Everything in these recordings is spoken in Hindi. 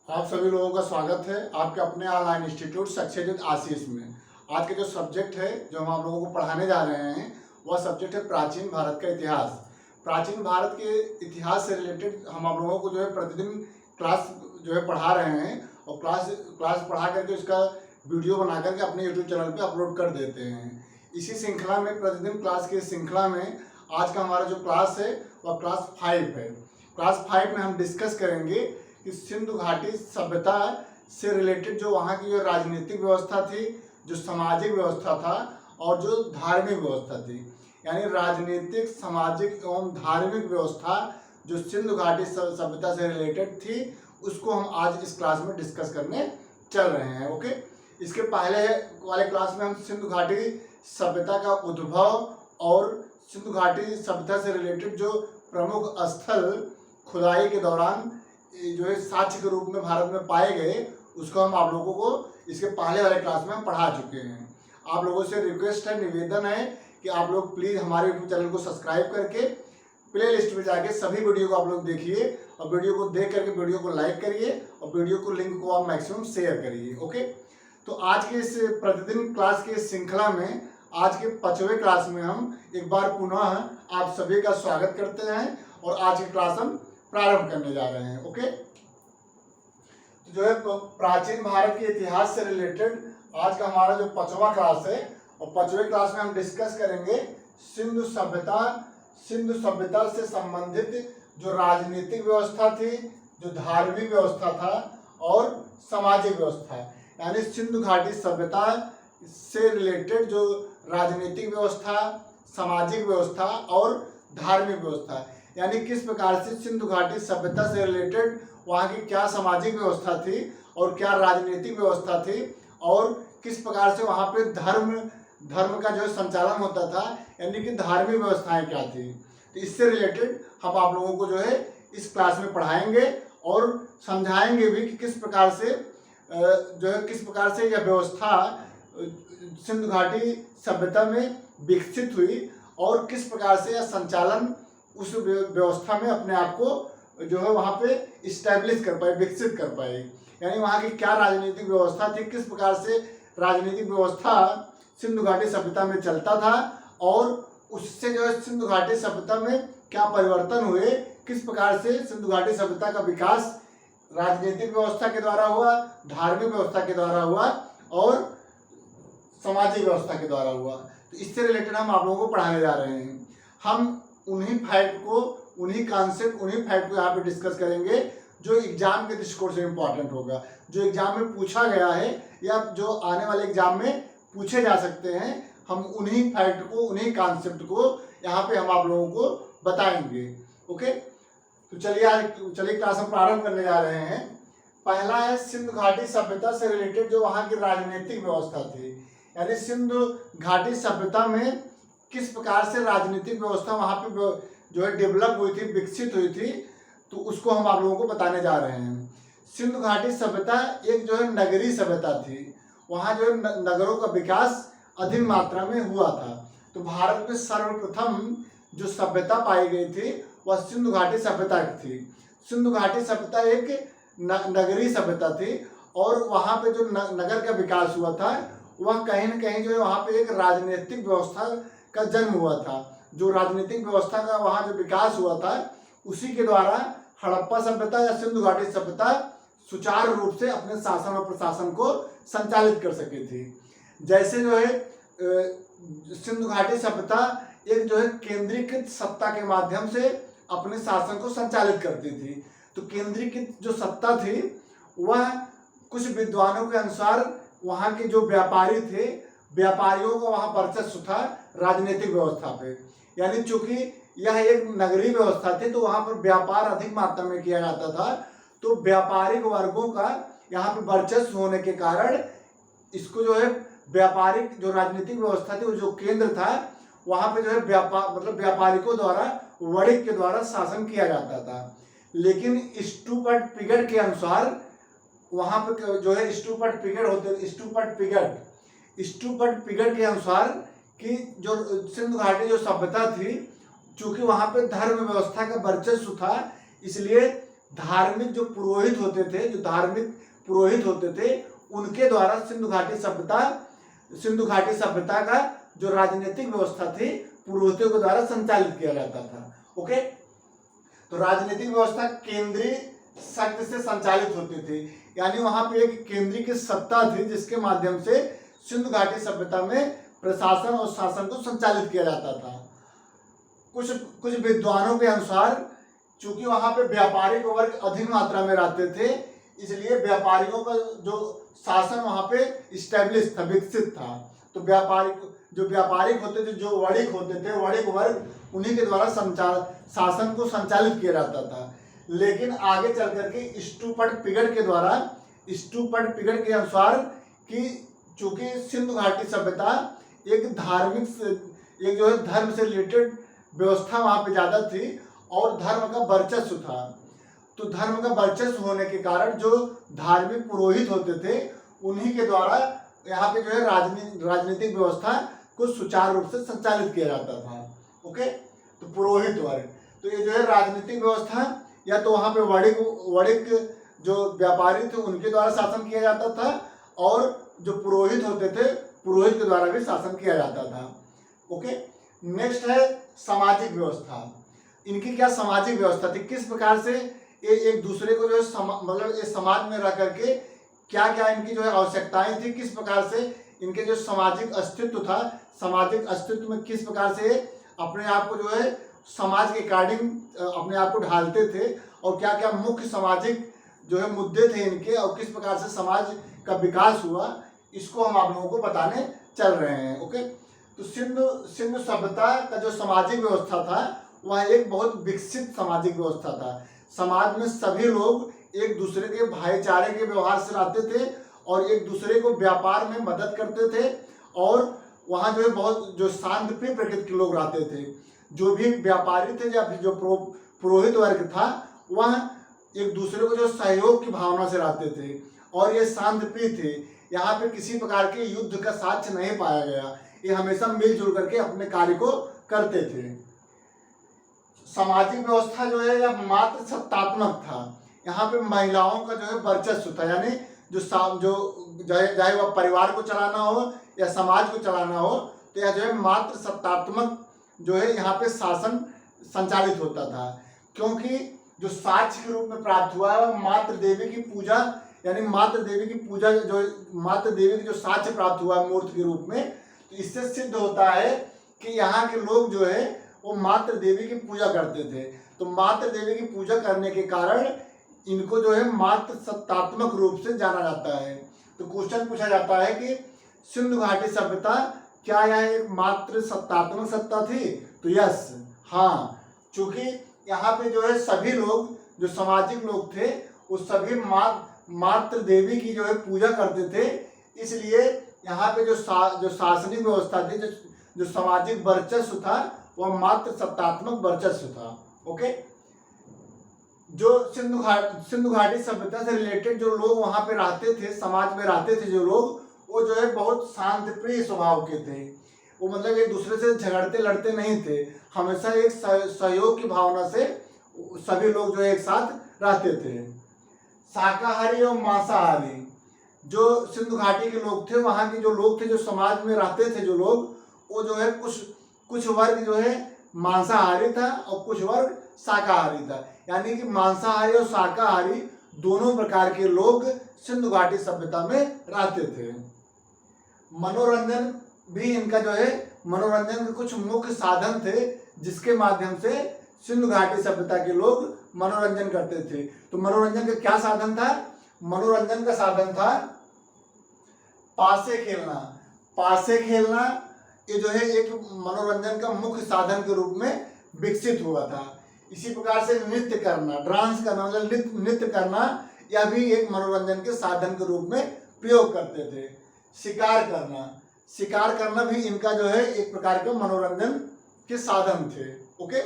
आप सभी लोगों का स्वागत है आपके अपने ऑनलाइन इंस्टीट्यूट सक्सेस आशीष में। आज का जो सब्जेक्ट है जो हम आप लोगों को पढ़ाने जा रहे हैं वह सब्जेक्ट है प्राचीन भारत का इतिहास। प्राचीन भारत के इतिहास से रिलेटेड हम आप लोगों को जो है प्रतिदिन क्लास जो है पढ़ा रहे हैं और क्लास पढ़ा करके उसका वीडियो बना करके अपने यूट्यूब चैनल पर अपलोड कर देते हैं। इसी श्रृंखला में प्रतिदिन क्लास की श्रृंखला में आज का हमारा जो क्लास है वह क्लास 5 है। क्लास 5 में हम डिस्कस करेंगे कि सिंधु घाटी सभ्यता से रिलेटेड जो वहाँ की जो राजनीतिक व्यवस्था थी, जो सामाजिक व्यवस्था था और जो धार्मिक व्यवस्था थी, यानी राजनीतिक, सामाजिक एवं धार्मिक व्यवस्था जो सिंधु घाटी सभ्यता से रिलेटेड थी उसको हम आज इस क्लास में डिस्कस करने चल रहे हैं। ओके, इसके पहले वाले क्लास में हम सिंधु घाटी सभ्यता का उद्भव और सिंधु घाटी सभ्यता से रिलेटेड जो प्रमुख स्थल खुदाई के दौरान जो है साक्ष्य के रूप में भारत में पाए गए उसको हम आप लोगों को इसके पहले वाले क्लास में हम पढ़ा चुके हैं। आप लोगों से रिक्वेस्ट है, निवेदन है कि आप लोग प्लीज़ हमारे यूट्यूब चैनल को सब्सक्राइब करके प्ले लिस्ट में जाके सभी वीडियो को आप लोग देखिए और वीडियो को देख करके वीडियो को लाइक करिए और वीडियो को लिंक को आप मैक्सिमम शेयर करिए। ओके, तो आज के इस प्रतिदिन क्लास की श्रृंखला में आज के 5वें क्लास में हम एक बार पुनः आप सभी का स्वागत करते हैं और आज की क्लास हम प्रारंभ करने जा रहे हैं। ओके, तो जो है प्राचीन भारत के इतिहास से रिलेटेड आज का हमारा जो 5वां क्लास है और 5वें क्लास में हम डिस्कस करेंगे सिंधु सभ्यता से संबंधित जो राजनीतिक व्यवस्था थी, जो धार्मिक व्यवस्था था और सामाजिक व्यवस्था, यानी सिंधु घाटी सभ्यता से रिलेटेड जो राजनीतिक व्यवस्था, सामाजिक व्यवस्था और धार्मिक व्यवस्था, यानी किस प्रकार से सिंधु घाटी सभ्यता से रिलेटेड वहाँ की क्या सामाजिक व्यवस्था थी और क्या राजनीतिक व्यवस्था थी और किस प्रकार से वहाँ पे धर्म का जो संचालन होता था, यानी कि धार्मिक व्यवस्थाएं क्या थी। तो इससे रिलेटेड हम आप लोगों को जो है इस क्लास में पढ़ाएंगे और समझाएंगे भी कि किस प्रकार से यह व्यवस्था सिंधु घाटी सभ्यता में विकसित हुई और किस प्रकार से यह संचालन उस व्यवस्था में अपने आप को जो है वहाँ पे इस्टेब्लिश कर पाए, विकसित कर पाए, यानी वहाँ की क्या राजनीतिक व्यवस्था थी, किस प्रकार से राजनीतिक व्यवस्था सिंधु घाटी सभ्यता में चलता था और उससे जो है सिंधु घाटी सभ्यता में क्या परिवर्तन हुए, किस प्रकार से सिंधु घाटी सभ्यता का विकास राजनीतिक व्यवस्था के द्वारा हुआ, धार्मिक व्यवस्था के द्वारा हुआ और सामाजिक व्यवस्था के द्वारा हुआ। तो इससे रिलेटेड हम आप लोगों को पढ़ाने जा रहे हैं। हम उन्हीं फैक्ट को यहाँ पे डिस्कस करेंगे जो एग्जाम के दृष्टिकोण से इम्पोर्टेंट होगा, जो एग्जाम में पूछा गया है या जो आने वाले एग्जाम में पूछे जा सकते हैं। हम उन्हीं फैक्ट को, उन्हीं कॉन्सेप्ट को यहाँ पे हम आप लोगों को बताएंगे। ओके, तो चलिए क्लास हम प्रारंभ करने जा रहे हैं। पहला है सिंधु घाटी सभ्यता से रिलेटेड जो वहाँ की राजनीतिक व्यवस्था थी, यानी सिंधु घाटी सभ्यता में किस प्रकार से राजनीतिक व्यवस्था वहाँ पे जो है डेवलप हुई थी, विकसित हुई थी, तो उसको हम आप लोगों को बताने जा रहे हैं। सिंधु घाटी सभ्यता एक जो है नगरीय सभ्यता थी, वहाँ जो है नगरों का विकास अधिक मात्रा में हुआ था। तो भारत में सर्वप्रथम जो सभ्यता पाई गई थी वह सिंधु घाटी सभ्यता की थी। सिंधु घाटी सभ्यता एक नगरीय सभ्यता थी और वहाँ पे जो नगर का विकास हुआ था वह कहीं न कहीं जो है वहाँ पे एक राजनीतिक व्यवस्था का जन्म हुआ था। जो राजनीतिक व्यवस्था का वहाँ जो विकास हुआ था उसी के द्वारा हड़प्पा सभ्यता या सिंधु घाटी सभ्यता सुचारू रूप से अपने शासन और प्रशासन को संचालित कर सकी थी। जैसे जो है सिंधु घाटी सभ्यता एक जो है केंद्रीकृत सत्ता के माध्यम से अपने शासन को संचालित करती थी। तो केंद्रीकृत जो सत्ता थी वह कुछ विद्वानों के अनुसार वहाँ के जो व्यापारी थे, व्यापारियों का वहाँ वर्चस्व था राजनीतिक व्यवस्था पे, यानी चूंकि यह एक नगरीय व्यवस्था थी तो वहाँ पर व्यापार अधिक मात्रा में किया जाता था। तो व्यापारिक वर्गों का यहाँ पे वर्चस्व होने के कारण इसको जो है व्यापारिक जो राजनीतिक व्यवस्था थी वो जो केंद्र था वहाँ पे जो है व्यापारिकों द्वारा, वणिक के द्वारा शासन किया जाता था। लेकिन स्टूपर्ट पिगट के अनुसार वहाँ पे जो है स्टूपर्ट पिगट के अनुसार कि जो सिंधु घाटी जो सभ्यता थी, चूंकि वहाँ पे धर्म व्यवस्था का वर्चस्व था, इसलिए धार्मिक जो पुरोहित होते थे, जो धार्मिक पुरोहित होते थे, उनके द्वारा सिंधु घाटी सभ्यता का जो राजनीतिक व्यवस्था थी पुरोहितों के द्वारा संचालित किया जाता था। ओके, तो राजनीतिक व्यवस्था केंद्रीय शक्ति से संचालित होती थी, यानी वहां पे एक केंद्रीय की सत्ता थी जिसके माध्यम से सिंधु घाटी सभ्यता में प्रशासन और शासन को संचालित किया जाता था। कुछ विद्वानों के अनुसार चूंकि वहां पे व्यापारिक वर्ग अधिक मात्रा में रहते थे, इसलिए व्यापारियों का जो शासन वहां पे इस्टेब्लिश था, विकसित था। तो जो व्यापारिक होते थे, जो वणिक होते थे, वणिक वर्ग, उन्हीं के द्वारा शासन को संचालित किया जाता था। लेकिन आगे चल करके स्टूपट पिगड़ के अनुसार कि चूंकि सिंधु घाटी सभ्यता एक जो है धर्म से रिलेटेड व्यवस्था वहां पे ज्यादा थी और धर्म का वर्चस्व था। तो धर्म का वर्चस्व होने के कारण जो धार्मिक पुरोहित होते थे, उन्हीं के द्वारा यहाँ पे जो है राजनीतिक व्यवस्था को सुचारू रूप से संचालित किया जाता था। ओके, तो पुरोहित वर्ग, तो ये जो है राजनीतिक व्यवस्था या तो वहाँ पे वणिक जो व्यापारी थे उनके द्वारा शासन किया जाता था, और जो पुरोहित होते थे, पुरोहित के द्वारा भी शासन किया जाता था। ओके, नेक्स्ट है सामाजिक व्यवस्था। इनकी क्या सामाजिक व्यवस्था थी, किस प्रकार से ये एक दूसरे को जो है मतलब ये समाज में रह करके क्या क्या इनकी जो है आवश्यकताएं थी, किस प्रकार से इनके जो सामाजिक अस्तित्व था, सामाजिक अस्तित्व में किस प्रकार से अपने आप को जो है समाज के अकॉर्डिंग अपने आप को ढालते थे, और क्या क्या मुख्य सामाजिक जो है मुद्दे थे इनके, और किस प्रकार से समाज का विकास हुआ, इसको हम आप लोगों को बताने चल रहे हैं। ओके, तो सिंधु सभ्यता का जो सामाजिक व्यवस्था था वह एक बहुत विकसित सामाजिक व्यवस्था था। समाज में सभी लोग एक दूसरे के भाईचारे के व्यवहार से रहते थे और एक दूसरे को व्यापार में मदद करते थे, और वहाँ जो है बहुत जो शांतिप्रिय प्रकृति के लोग रहते थे। जो भी व्यापारी थे या फिर जो पुरोहित वर्ग था, वह एक दूसरे को जो सहयोग की भावना से रहते थे और ये शांतिप्रिय थे। यहाँ पे किसी प्रकार के युद्ध का साक्ष्य नहीं पाया गया, ये हमेशा मिलजुल करके अपने कार्य को करते थे। सामाजिक व्यवस्था जो है यह मात्र सत्तात्मक था। यहाँ पे महिलाओं का जो है वर्चस्व था, यानी जो चाहे वह परिवार को चलाना हो या समाज को चलाना हो, तो यह जो है मात्र सत्तात्मक जो है यहाँ पे शासन संचालित होता था। क्योंकि जो साक्ष्य के रूप में प्राप्त हुआ है वह मात्र देवी की पूजा, यानी मात्र देवी की पूजा जो मात्र देवी की जो साक्ष्य प्राप्त हुआ है मूर्ति के रूप में, तो इससे सिद्ध होता है कि यहाँ के लोग जो है वो मात्र देवी की पूजा करते थे। तो मात्र देवी की पूजा करने के कारण इनको जो है मात्र सत्तात्मक रूप से जाना जाता है। तो क्वेश्चन पूछा जाता है कि सिंधु घाटी सभ्यता क्या यह एक मात्र सत्तात्मक सत्ता थी? तो यस, हाँ, चूंकि यहाँ पे जो है सभी लोग जो सामाजिक लोग थे वो सभी मात्र देवी की जो है पूजा करते थे, इसलिए यहाँ पे जो शासनिक व्यवस्था थी, जो सामाजिक वर्चस्व था, वह मात्र सत्तात्मक वर्चस्व था। ओके, जो सिंधु घाटी सभ्यता से रिलेटेड जो लोग वहाँ पे रहते थे, समाज में रहते थे जो लोग, वो जो है बहुत शांतिप्रिय स्वभाव के थे। वो मतलब एक दूसरे से झगड़ते लड़ते नहीं थे, हमेशा एक सहयोग की भावना से सभी लोग जो है एक साथ रहते थे। शाकाहारी और मांसाहारी जो सिंधु घाटी के लोग थे, वहाँ के जो लोग थे, जो समाज में रहते थे जो लोग, वो जो है कुछ वर्ग जो है मांसाहारी था और कुछ वर्ग शाकाहारी था। यानी कि मांसाहारी और शाकाहारी दोनों प्रकार के लोग सिंधु घाटी सभ्यता में रहते थे। मनोरंजन भी इनका जो है मनोरंजन के कुछ मुख्य साधन थे जिसके माध्यम से सिंधु घाटी सभ्यता के लोग मनोरंजन करते थे। तो मनोरंजन का क्या साधन था? मनोरंजन का साधन था पासे खेलना। पासे खेलना ये जो है एक मनोरंजन का मुख्य साधन के रूप में विकसित हुआ था। इसी प्रकार से नृत्य करना, डांस करना, मतलब नृत्य करना, यह भी एक मनोरंजन के साधन के रूप में प्रयोग करते थे। शिकार करना भी इनका जो है एक प्रकार का मनोरंजन के साधन थे। ओके,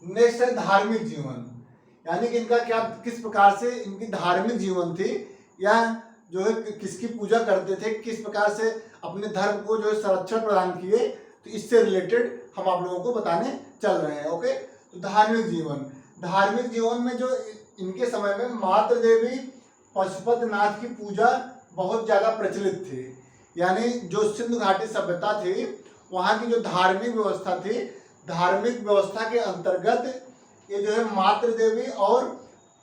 नेक्स्ट है धार्मिक जीवन, यानी कि इनका क्या, किस प्रकार से इनकी धार्मिक जीवन थी, या जो है किसकी पूजा करते थे, किस प्रकार से अपने धर्म को जो है संरक्षण प्रदान किए, तो इससे रिलेटेड हम आप लोगों को बताने चल रहे हैं। ओके, तो धार्मिक जीवन, धार्मिक जीवन में जो इनके समय में मातृ देवी पशुपतिनाथ की पूजा बहुत ज़्यादा प्रचलित थी। यानी जो सिंधु घाटी सभ्यता थी वहाँ की जो धार्मिक व्यवस्था थी, धार्मिक व्यवस्था के अंतर्गत ये जो है मातृ देवी और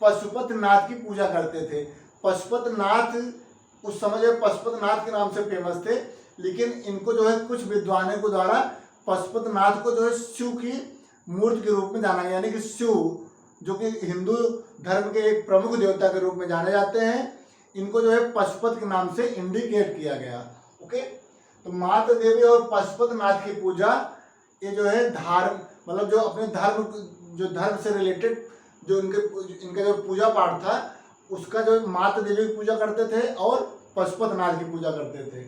पशुपतिनाथ की पूजा करते थे। पशुपतिनाथ उस समय जो पशुपतिनाथ के नाम से फेमस थे, लेकिन इनको जो है कुछ विद्वानों के द्वारा पशुपतिनाथ को जो है शिव की मूर्ति के रूप में जाना गया। यानी कि शिव जो कि हिंदू धर्म के एक प्रमुख देवता के रूप में जाने जाते हैं, इनको जो है पशुपत के नाम से इंडिकेट किया गया। ओके, तो मातृ देवी और पशुपतिनाथ की पूजा ये जो है मतलब जो अपने धर्म से रिलेटेड जो इनका जो पूजा पाठ था उसका जो मातृ देवी की पूजा करते थे और पशुपतिनाथ की पूजा करते थे।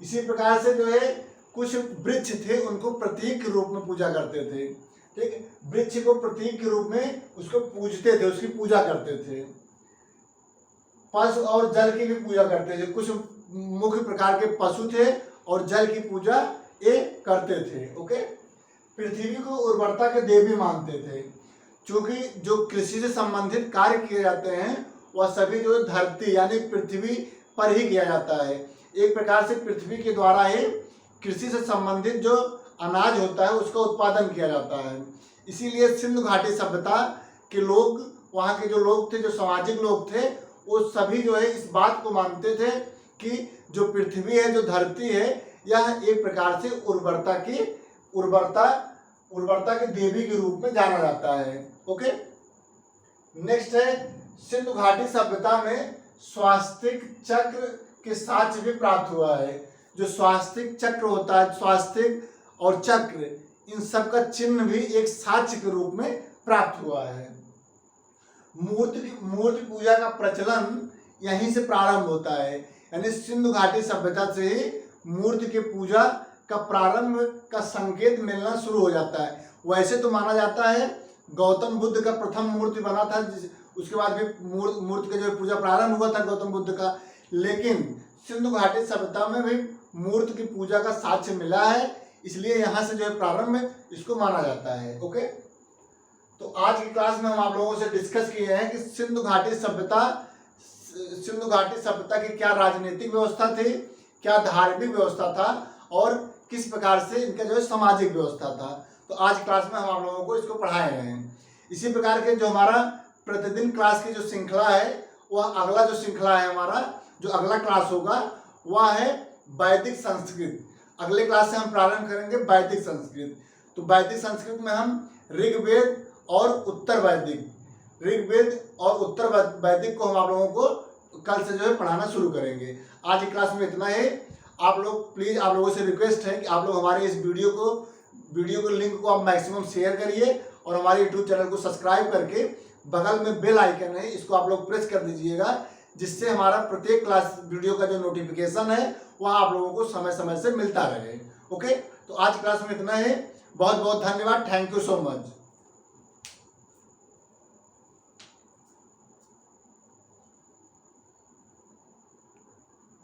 इसी प्रकार से जो है कुछ वृक्ष थे उनको प्रतीक के रूप में पूजा करते थे। ठीक, वृक्ष को प्रतीक के रूप में उसको पूजते थे, उसकी पूजा करते थे। पशु और जल की भी पूजा करते थे। कुछ मुख्य प्रकार के पशु थे और जल की पूजा ये करते थे। ओके, पृथ्वी को उर्वरता के देवी मानते थे, क्योंकि जो कृषि से संबंधित कार्य किए जाते हैं वह सभी जो धरती यानी पृथ्वी पर ही किया जाता है। एक प्रकार से पृथ्वी के द्वारा ही कृषि से संबंधित जो अनाज होता है उसका उत्पादन किया जाता है। इसीलिए सिंधु घाटी सभ्यता के लोग, वहाँ के जो लोग थे, जो सामाजिक लोग थे, वो सभी जो है इस बात को मानते थे कि जो पृथ्वी है, जो धरती है, यह एक प्रकार से उर्वरता के देवी के रूप में जाना जाता है। ओके, नेक्स्ट है सिंधु घाटी सभ्यता में स्वास्तिक चक्र के साक्ष्य भी प्राप्त हुआ है। जो स्वास्तिक चक्र होता है, स्वास्तिक और चक्र, इन सब का चिन्ह भी एक साक्ष्य के रूप में प्राप्त हुआ है। मूर्ति पूजा का प्रचलन यहीं से प्रारंभ होता है। यानी सिंधु घाटी सभ्यता से ही मूर्ति की पूजा का प्रारंभ का संकेत मिलना शुरू हो जाता है। वैसे तो माना जाता है गौतम बुद्ध का प्रथम मूर्ति बना था, उसके बाद भी मूर्ति का जो पूजा प्रारंभ हुआ था गौतम बुद्ध का, लेकिन सिंधु घाटी सभ्यता में भी मूर्ति की पूजा का साक्ष्य मिला है, इसलिए यहाँ से जो है प्रारंभ इसको माना जाता है। ओके, तो आज की क्लास में हम आप लोगों से डिस्कस किए हैं कि सिंधु घाटी सभ्यता की क्या राजनीतिक व्यवस्था थी, क्या धार्मिक व्यवस्था था और किस प्रकार से इनका जो है सामाजिक व्यवस्था था। तो आज क्लास में हम आप लोगों को इसको पढ़ाए हैं। इसी प्रकार के जो हमारा प्रतिदिन क्लास की जो श्रृंखला है, वह अगला जो श्रृंखला है हमारा, जो अगला क्लास होगा वह है वैदिक संस्कृत। अगले क्लास से हम प्रारंभ करेंगे वैदिक संस्कृत। तो वैदिक संस्कृत में हम ऋग्वेद और उत्तर वैदिक को हम आप लोगों को कल से जो है पढ़ाना शुरू करेंगे। आज की क्लास में इतना है। आप लोग प्लीज़, आप लोगों से रिक्वेस्ट है कि आप लोग हमारे इस वीडियो को लिंक को आप मैक्सिमम शेयर करिए और हमारे यूट्यूब चैनल को सब्सक्राइब करके बगल में बेल आइकन है, इसको आप लोग प्रेस कर दीजिएगा, जिससे हमारा प्रत्येक क्लास वीडियो का जो नोटिफिकेशन है वह आप लोगों को समय समय से मिलता रहे। ओके, तो आज क्लास में इतना है। बहुत बहुत धन्यवाद। Thank you so much.